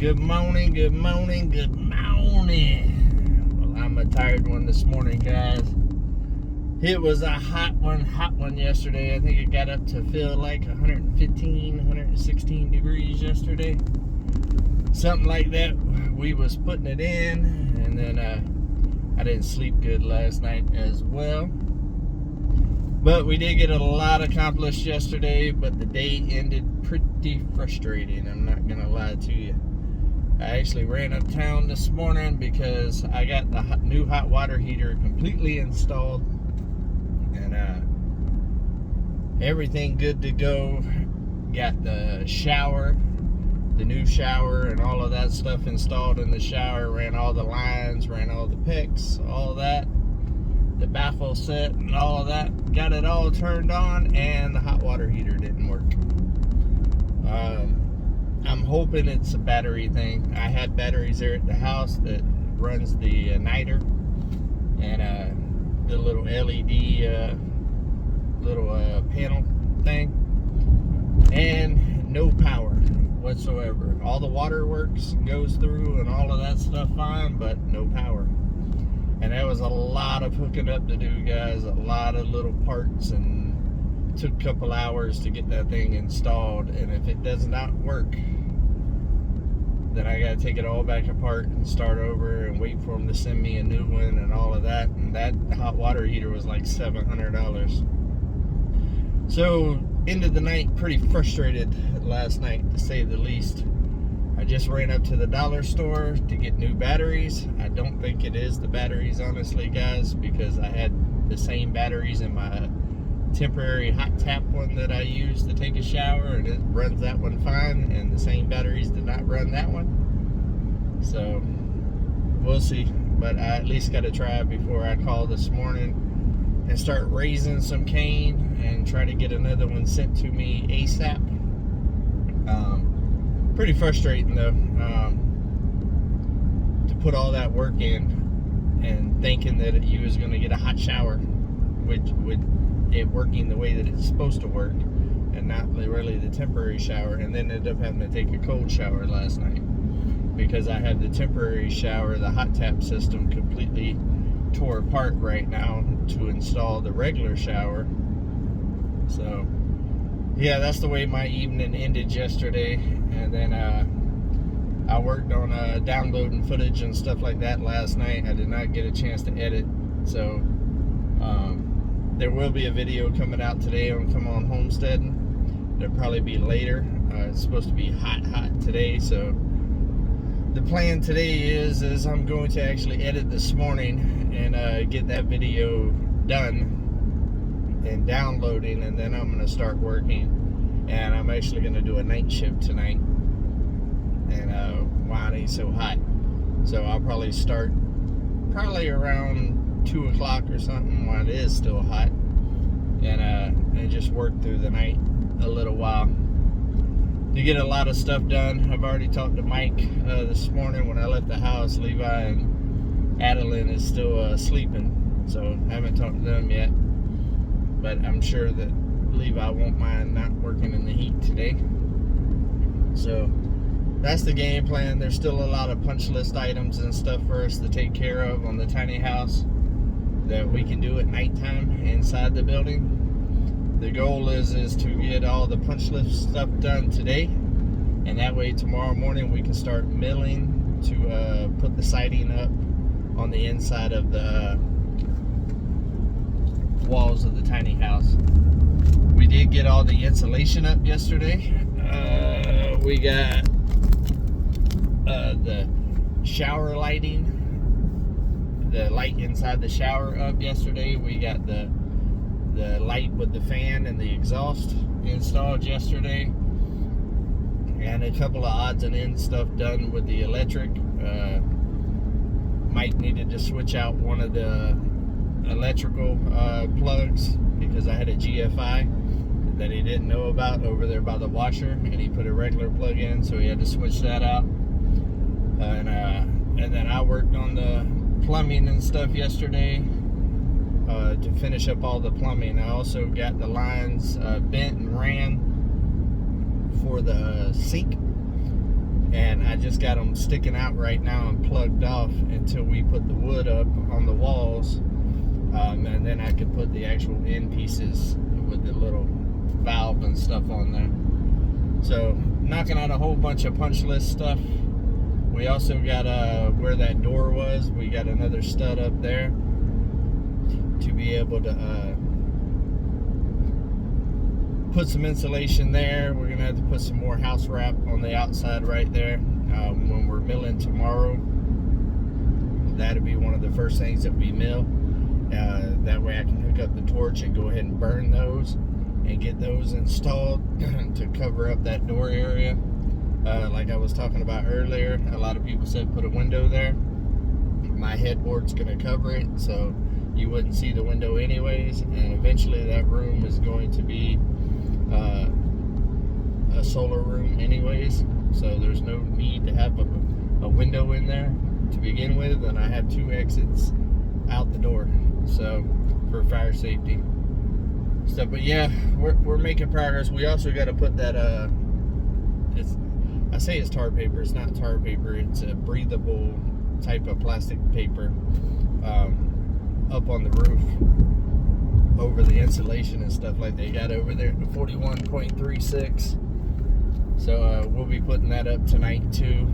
Good morning, good morning, good morning. Well, I'm a tired one this morning, guys. It was a hot one yesterday. I think it got up to feel like 115, 116 degrees yesterday. Something like that. We was putting it in, and then I didn't sleep good last night as well. But we did get a lot accomplished yesterday, but the day ended pretty frustrating. I'm not gonna lie to you. I actually ran uptown this morning because I got the new hot water heater completely installed, and everything good to go. Got the shower, the new shower, and all of that stuff installed in the shower. Ran all the lines, ran all the picks, all of that. The baffle set and all of that. Got it all turned on, and the hot water heater didn't work. I'm hoping it's a battery thing. I had batteries there at the house that runs the niter and the little LED little panel thing, and no power whatsoever. All the water works, goes through, and all of that stuff fine, but no power. And that was a lot of hooking up to do, guys. A lot of little parts, and took a couple hours to get that thing installed. And if it does not work, then I gotta take it all back apart and start over and wait for them to send me a new one and all of that. And that hot water heater was like $700. So ended the night pretty frustrated last night, to say the least. I just ran up to the dollar store to get new batteries. I don't think it is the batteries, honestly, guys, because I had the same batteries in my temporary hot tap one that I use to take a shower, and it runs that one fine, and the same batteries did not run that one. So we'll see, but I at least got to try it before I call this morning and start raising some cane and try to get another one sent to me ASAP. Pretty frustrating though, to put all that work in and thinking that you was going to get a hot shower, which with it working the way that it's supposed to work, and not really the temporary shower, and then ended up having to take a cold shower last night because I had the temporary shower, the hot tap system, completely tore apart right now to install the regular shower. So yeah, that's the way my evening ended yesterday. And then I worked on downloading footage and stuff like that last night. I did not get a chance to edit, so there will be a video coming out today on Homesteading. It'll probably be later. It's supposed to be hot today, so the plan today is I'm going to actually edit this morning and get that video done and downloading, and then I'm going to start working. And I'm actually going to do a night shift tonight, and why it ain't so hot. So I'll probably start around 2 o'clock or something while it is still hot, and just work through the night a little while to get a lot of stuff done. I've already talked to Mike this morning when I left the house. Levi and Adeline is still sleeping, so I haven't talked to them yet, but I'm sure that Levi won't mind not working in the heat today. So that's the game plan. There's still a lot of punch list items and stuff for us to take care of on the tiny house that we can do at nighttime inside the building. The goal is to get all the punch list stuff done today, and that way tomorrow morning we can start milling to put the siding up on the inside of the walls of the tiny house. We did get all the insulation up yesterday. We got the shower lighting, the light inside the shower up yesterday. We got the light with the fan and the exhaust installed yesterday, and a couple of odds and ends stuff done with the electric. Mike needed to switch out one of the electrical plugs because I had a GFI that he didn't know about over there by the washer, and he put a regular plug in, so he had to switch that out. And then I worked on the plumbing and stuff yesterday to finish up all the plumbing. I also got the lines bent and ran for the sink and I just got them sticking out right now and plugged off until we put the wood up on the walls, and then I could put the actual end pieces with the little valve and stuff on there. So knocking out a whole bunch of punch list stuff. We also got where that door was, we got another stud up there to be able to put some insulation there. We're gonna have to put some more house wrap on the outside right there. When we're milling tomorrow, that'll be one of the first things that we mill. That way I can hook up the torch and go ahead and burn those and get those installed to cover up that door area. Like I was talking about earlier, a lot of people said put a window there. My headboard's gonna cover it, so you wouldn't see the window anyways, and eventually that room is going to be a solar room anyways, so there's no need to have a window in there to begin with, and I have 2 exits out the door, so for fire safety stuff. But yeah, we're making progress. We also got to put that I say it's tar paper, it's not tar paper, it's a breathable type of plastic paper up on the roof over the insulation and stuff like they got over there, the 41.36. So we'll be putting that up tonight too.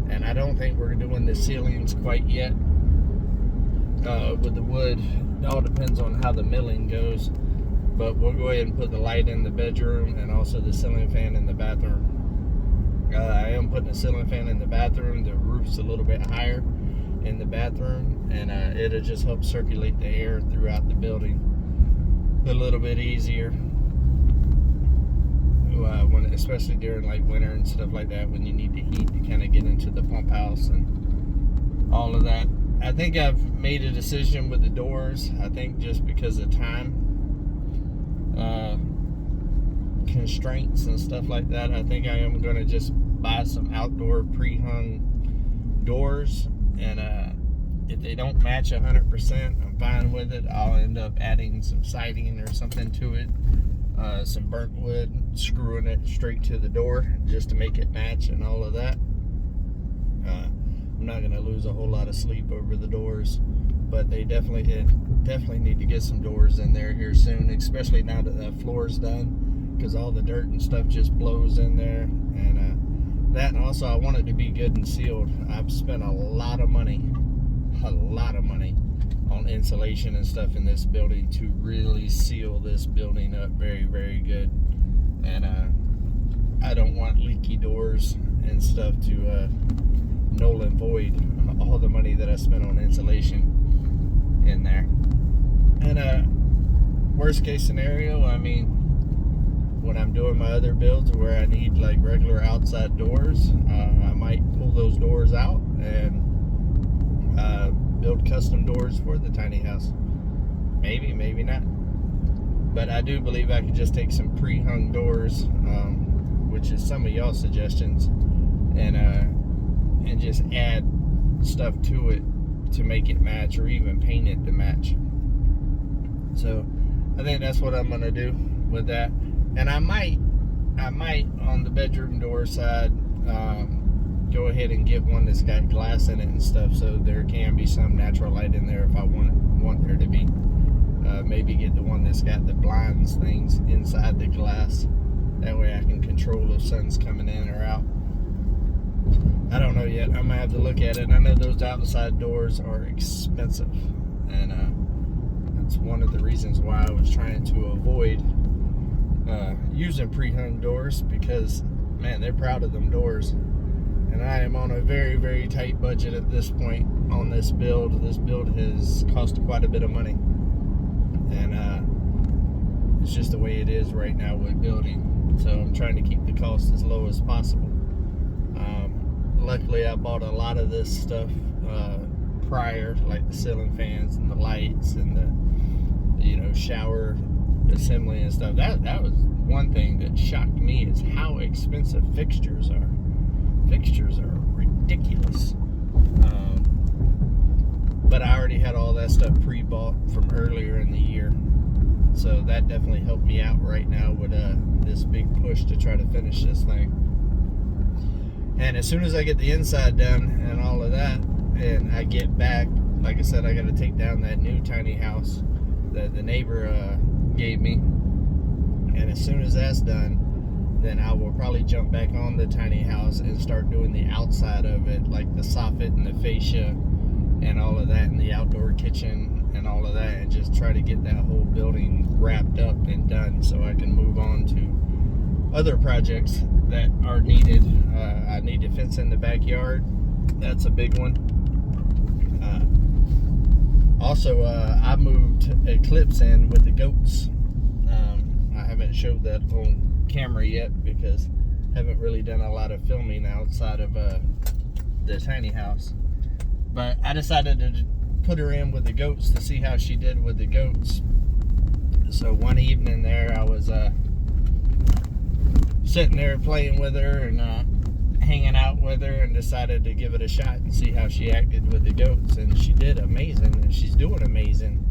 And I don't think we're doing the ceilings quite yet with the wood. It all depends on how the milling goes. But we'll go ahead and put the light in the bedroom and also the ceiling fan in the bathroom. I am putting a ceiling fan in the bathroom. The roof's a little bit higher in the bathroom, and it'll just help circulate the air throughout the building a little bit easier. Especially during like winter and stuff like that, when you need the heat to kind of get into the pump house and all of that. I think I've made a decision with the doors. I think just because of time constraints and stuff like that, I think I am going to just buy some outdoor pre-hung doors, and if they don't match 100%, I'm fine with it. I'll end up adding some siding or something to it, some burnt wood, screwing it straight to the door just to make it match and all of that. I'm not going to lose a whole lot of sleep over the doors, but they definitely need to get some doors in there here soon, especially now that the floor's done, because all the dirt and stuff just blows in there. And that, and also I want it to be good and sealed. I've spent a lot of money on insulation and stuff in this building to really seal this building up very, very good. And I don't want leaky doors and stuff to null and void all the money that I spent on insulation in there. And worst case scenario, I mean, when I'm doing my other builds where I need like regular outside doors, I might pull those doors out and build custom doors for the tiny house. Maybe, maybe not. But I do believe I could just take some pre-hung doors, which is some of y'all's suggestions, and just add stuff to it to make it match, or even paint it to match. So I think that's what I'm gonna do with that. And I might on the bedroom door side go ahead and get one that's got glass in it and stuff, so there can be some natural light in there if I want there to be. Maybe get the one that's got the blinds things inside the glass. That way I can control if sun's coming in or out. I don't know yet. I'm gonna have to look at it. I know those outside doors are expensive, and that's one of the reasons why I was trying to avoid using pre-hung doors, because man, they're proud of them doors, and I am on a very, very tight budget at this point on this build. This build has cost quite a bit of money, and it's just the way it is right now with building. So I'm trying to keep the cost as low as possible. Luckily, I bought a lot of this stuff prior, like the ceiling fans and the lights and the shower assembly and stuff. That was one thing that shocked me, is how expensive fixtures are. Fixtures are ridiculous. But I already had all that stuff pre-bought from earlier in the year, so that definitely helped me out right now with this big push to try to finish this thing. And as soon as I get the inside done and all of that, and I get back, like I said, I got to take down that new tiny house that the neighbor gave me. And as soon as that's done, then I will probably jump back on the tiny house and start doing the outside of it, like the soffit and the fascia and all of that, and the outdoor kitchen and all of that, and just try to get that whole building wrapped up and done so I can move on to other projects that are needed. I need to fence in the backyard. That's a big one. Also, I moved Eclipse in with the goats. I haven't showed that on camera yet because I haven't really done a lot of filming outside of the tiny house. But I decided to put her in with the goats to see how she did with the goats. So one evening there, I was sitting there playing with her and hanging out with her, and decided to give it a shot and see how she acted with the goats. And she did amazing, and she's doing amazing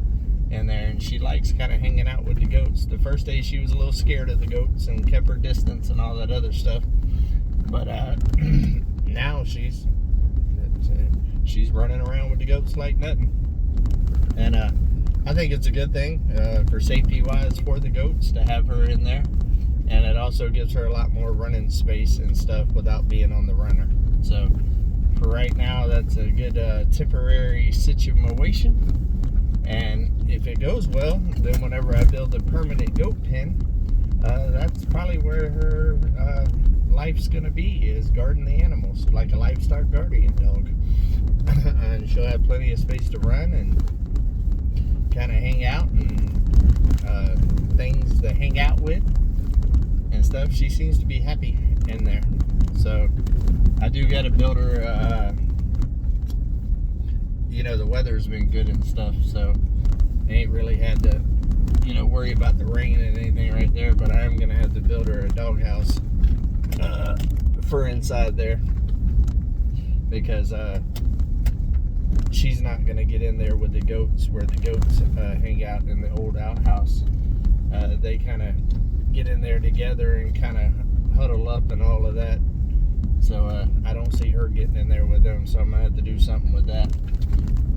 in there, and she likes kind of hanging out with the goats. The first day she was a little scared of the goats and kept her distance and all that other stuff, but now she's running around with the goats like nothing. And I think it's a good thing for safety wise for the goats to have her in there, and it also gives her a lot more running space and stuff without being on the runner. So for right now, that's a good temporary situation. And if it goes well, then whenever I build a permanent goat pen, that's probably where her life's gonna be, is guarding the animals, like a livestock guardian dog. And she'll have plenty of space to run and kind of hang out, and things to hang out with and stuff. She seems to be happy in there. So I do got to build her, you know, the weather's been good and stuff, so I ain't really had to, you know, worry about the rain and anything right there. But I am going to have to build her a doghouse for inside there, because she's not going to get in there with the goats where the goats hang out in the old outhouse. They kind of get in there together and kind of huddle up and all of that. So I don't see her getting in there with them, so I'm going to have to do something with that.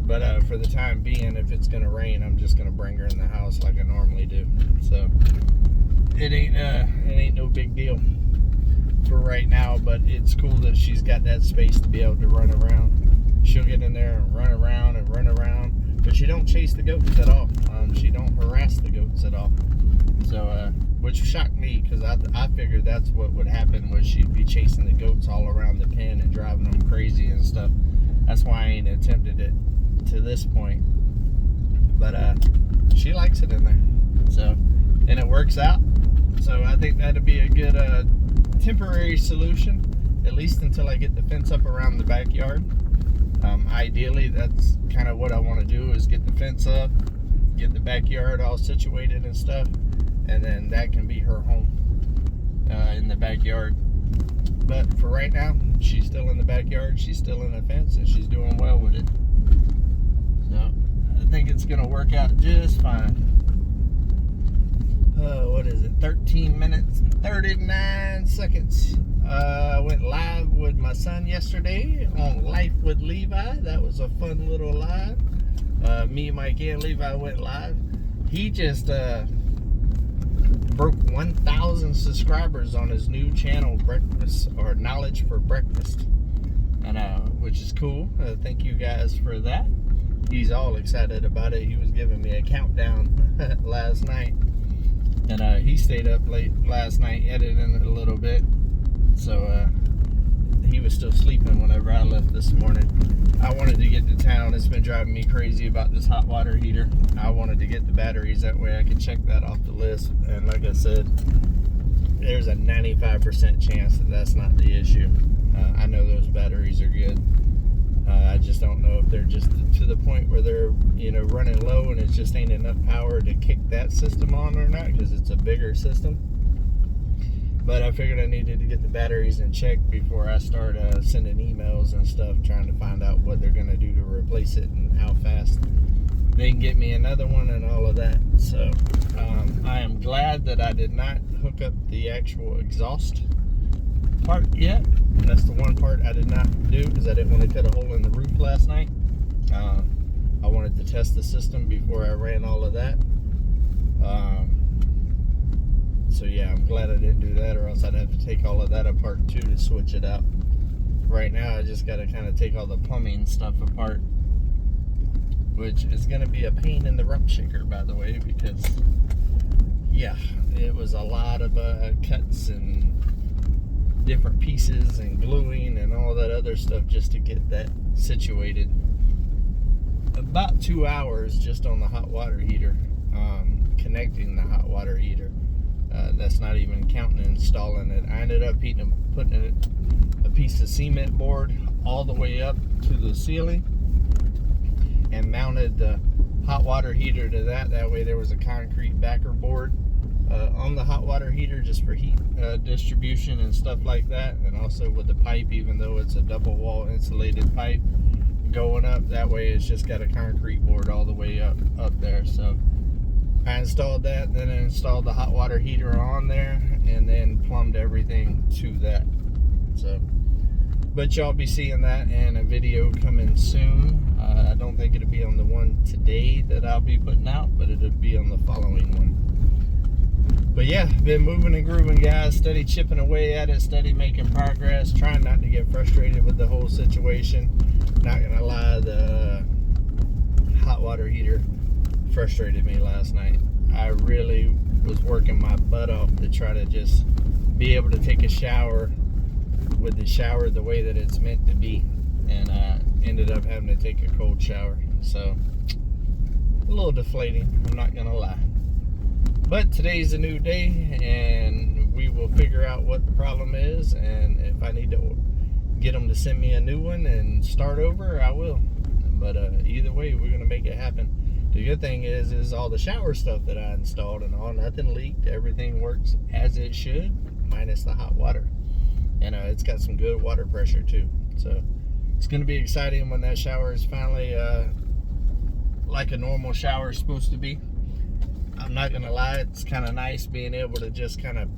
But for the time being, if it's going to rain, I'm just going to bring her in the house like I normally do. So it ain't no big deal for right now, but it's cool that she's got that space to be able to run around. She'll get in there and run around, but she don't chase the goats at all. She don't harass the goats at all. So, which shocked me, because I figured that's what would happen, was she'd be chasing the goats all around the pen and driving them crazy and stuff. That's why I ain't attempted it to this point. But she likes it in there. So, and it works out. So I think that'd be a good temporary solution, at least until I get the fence up around the backyard. Ideally, that's kind of what I want to do, is get the fence up, get the backyard all situated and stuff, and then that can be her home in the backyard. But for right now, she's still in the backyard, she's still in the fence, and she's doing well with it. So I think it's going to work out just fine. What is it? 13 minutes and 39 seconds. I went live with my son yesterday on Life with Levi. That was a fun little live. Me, Mike, and Levi went live. He just broke 1,000 subscribers on his new channel, Breakfast, or Knowledge for Breakfast, and which is cool. Thank you guys for that. He's all excited about it. He was giving me a countdown last night, and he stayed up late last night editing it a little bit. So he was still sleeping whenever I left this morning. I wanted to get to town. It's been driving me crazy about this hot water heater. I wanted to get the batteries, that way I could check that off the list. And like I said, there's a 95% chance that that's not the issue. I know those batteries are good. I just don't know if they're just to the point where they're, you know, running low and it just ain't enough power to kick that system on or not, because it's a bigger system. But I figured I needed to get the batteries in check before I start sending emails and stuff, trying to find out what they're going to do to replace it and how fast they can get me another one and all of that. So I am glad that I did not hook up the actual exhaust part yet. That's the one part I did not do because I didn't want to cut a hole in the roof last night. I wanted to test the system before I ran all of that. So yeah, I'm glad I didn't do that, or else I'd have to take all of that apart too to switch it out. Right now I just got to kind of take all the plumbing stuff apart, which is going to be a pain in the rump shaker, by the way, because yeah, it was a lot of cuts and different pieces and gluing and all that other stuff just to get that situated. About 2 hours just on the hot water heater, connecting the hot water heater. That's not even counting installing it. I ended up putting a piece of cement board all the way up to the ceiling and mounted the hot water heater to that. That way there was a concrete backer board on the hot water heater just for heat distribution and stuff like that, and also with the pipe, even though it's a double wall insulated pipe going up, that way it's just got a concrete board all the way up there. So I installed that, then I installed the hot water heater on there, and then plumbed everything to that. So, but y'all be seeing that in a video coming soon. I don't think it'll be on the one today that I'll be putting out, but it'll be on the following one. But yeah, been moving and grooving, guys. Steady chipping away at it, steady making progress, trying not to get frustrated with the whole situation. Not gonna lie, the hot water heater frustrated me last night. I really was working my butt off to try to just be able to take a shower with the shower the way that it's meant to be, and ended up having to take a cold shower. So a little deflating, I'm not gonna lie. But today's a new day, and we will figure out what the problem is, and if I need to get them to send me a new one and start over, I will. But either way, we're gonna make it happen. The good thing is all the shower stuff that I installed and all, nothing leaked. Everything works as it should, minus the hot water. And it's got some good water pressure too. So it's gonna be exciting when that shower is finally like a normal shower is supposed to be. I'm not gonna lie, it's kind of nice being able to just kind of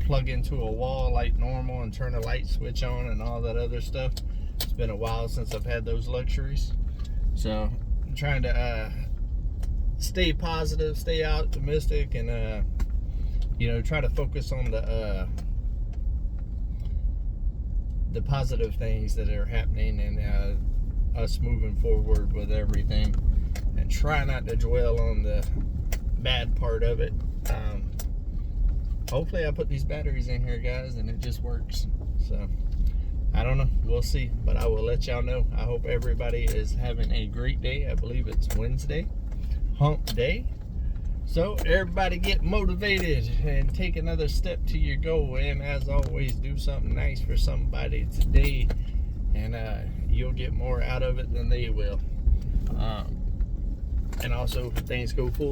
plug into a wall like normal and turn a light switch on and all that other stuff. It's been a while since I've had those luxuries. So I'm trying to stay positive, stay optimistic, and you know, try to focus on the positive things that are happening, and us moving forward with everything, and try not to dwell on the bad part of it. Hopefully I put these batteries in here, guys, and it just works. So I don't know, we'll see, but I will let y'all know. I hope everybody is having a great day. I believe it's Wednesday, hump day. So everybody get motivated and take another step to your goal, and as always, do something nice for somebody today, and you'll get more out of it than they will. And also, if things go full